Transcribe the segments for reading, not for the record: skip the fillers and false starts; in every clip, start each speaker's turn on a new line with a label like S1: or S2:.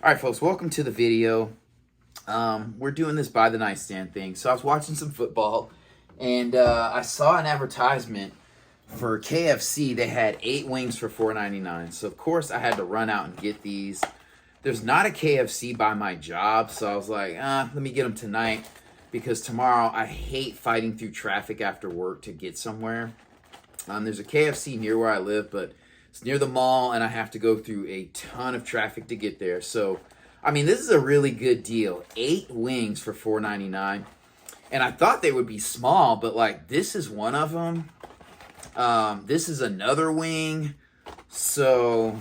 S1: All right, folks, welcome to the video. We're doing this by the nightstand thing. So I was watching some football, and I saw an advertisement for KFC. They had 8 wings for $4.99. So, of course, I had to run out and get these. There's not a KFC by my job, so I was like, let me get them tonight, because tomorrow I hate fighting through traffic after work to get somewhere. There's a KFC near where I live, but it's near the mall, and I have to go through a ton of traffic to get there. So, I mean, this is a really good deal. 8 wings for $4.99. And I thought they would be small, but, like, this is one of them. This is another wing. So,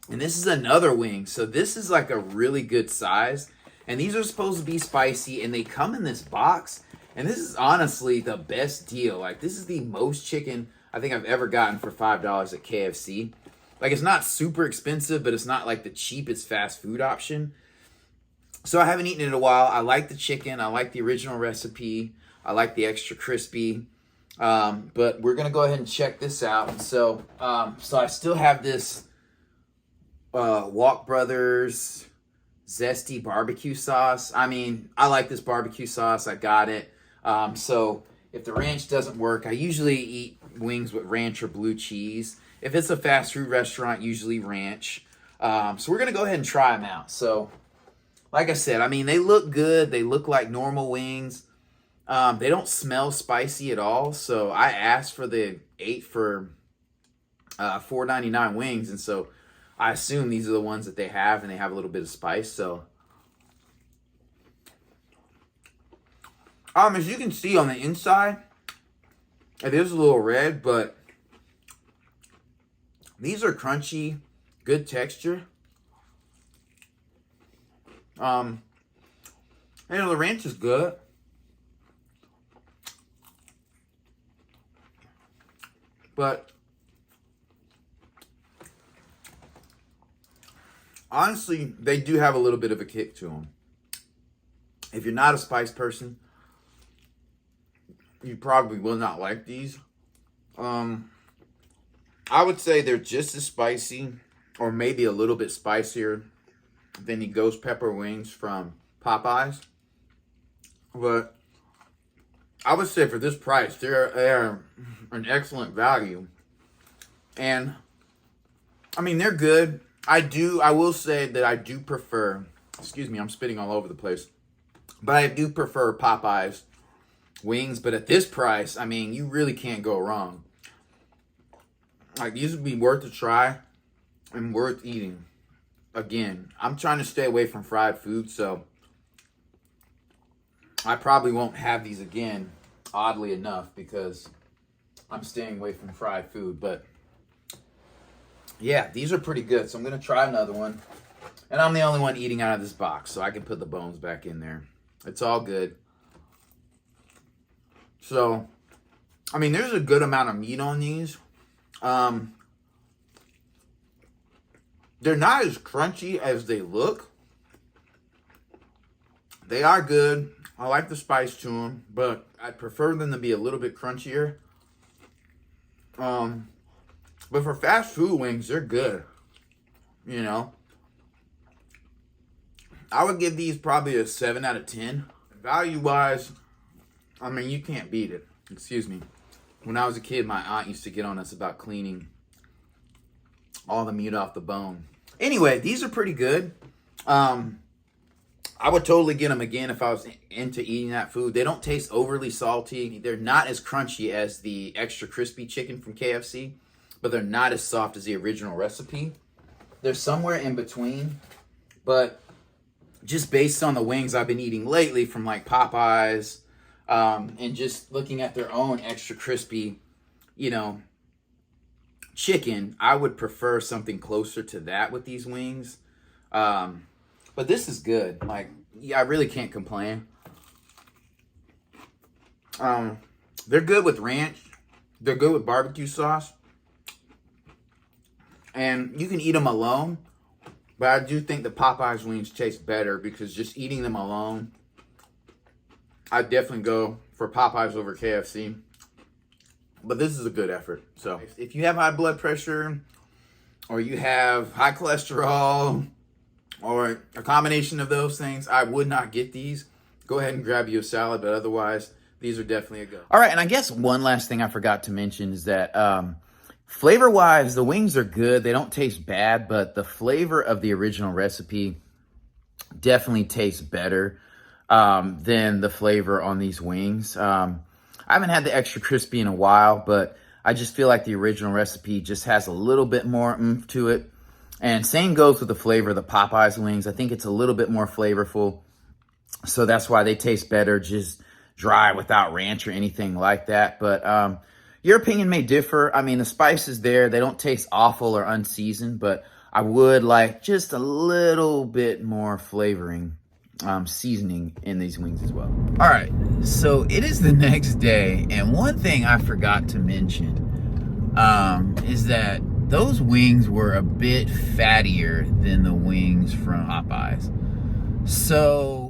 S1: and this is another wing. So, this is, like, a really good size. And these are supposed to be spicy, and they come in this box. And this is honestly the best deal. Like, this is the most chicken I think I've ever gotten for $5 at KFC. Like, it's not super expensive, but it's not like the cheapest fast food option. So I haven't eaten it in a while. I like the chicken. I like the original recipe. I like the extra crispy. But we're going to go ahead and check this out. So I still have this Walk Brothers zesty barbecue sauce. I mean, I like this barbecue sauce. I got it. So if the ranch doesn't work, I usually eat wings with ranch or blue cheese. If it's a fast food restaurant, usually ranch. So we're going to go ahead and try them out. So, like I said, I mean, they look good. They look like normal wings. They don't smell spicy at all. So I asked for the 8 for $4.99 wings. And so I assume these are the ones that they have, and they have a little bit of spice. So, as you can see on the inside, it is a little red, but these are crunchy, good texture. The ranch is good. But honestly, they do have a little bit of a kick to them. If you're not a spice person, you probably will not like these. I would say they're just as spicy, or maybe a little bit spicier than the ghost pepper wings from Popeyes. But I would say for this price, they're an excellent value. And I mean, they're good. I will say that I do prefer, excuse me, I'm spitting all over the place, but I do prefer Popeyes wings. But at this price, I mean, you really can't go wrong. Like, these would be worth a try and worth eating. Again, I'm trying to stay away from fried food, so I probably won't have these again, oddly enough, because I'm staying away from fried food. But yeah, these are pretty good. So I'm going to try another one. And I'm the only one eating out of this box, so I can put the bones back in there. It's all good. So, I mean, there's a good amount of meat on these. They're not as crunchy as they look. They are good. I like the spice to them, but I'd prefer them to be a little bit crunchier. But for fast food wings, they're good. You know, I would give these probably a 7 out of 10. Value-wise, I mean, you can't beat it. Excuse me. When I was a kid, my aunt used to get on us about cleaning all the meat off the bone. Anyway, these are pretty good. I would totally get them again if I was into eating that food. They don't taste overly salty. They're not as crunchy as the extra crispy chicken from KFC, but they're not as soft as the original recipe. They're somewhere in between, but just based on the wings I've been eating lately from like Popeyes, and just looking at their own extra crispy, chicken, I would prefer something closer to that with these wings. But this is good. Like, yeah, I really can't complain. They're good with ranch. They're good with barbecue sauce. And you can eat them alone. But I do think the Popeyes wings taste better, because just eating them alone, I'd definitely go for Popeyes over KFC. But this is a good effort. So if you have high blood pressure, or you have high cholesterol, or a combination of those things, I would not get these. Go ahead and grab you a salad, but otherwise, these are definitely a go. All right, and I guess one last thing I forgot to mention is that flavor-wise, the wings are good. They don't taste bad, but the flavor of the original recipe definitely tastes better than the flavor on these wings. I haven't had the extra crispy in a while, but I just feel like the original recipe just has a little bit more oomph to it. And same goes with the flavor of the Popeyes wings. I think it's a little bit more flavorful. So that's why they taste better, just dry without ranch or anything like that. But your opinion may differ. I mean, the spice is there. They don't taste awful or unseasoned, but I would like just a little bit more flavoring, seasoning in these wings as well. All right, so it is the next day, and one thing I forgot to mention is that those wings were a bit fattier than the wings from Popeyes. So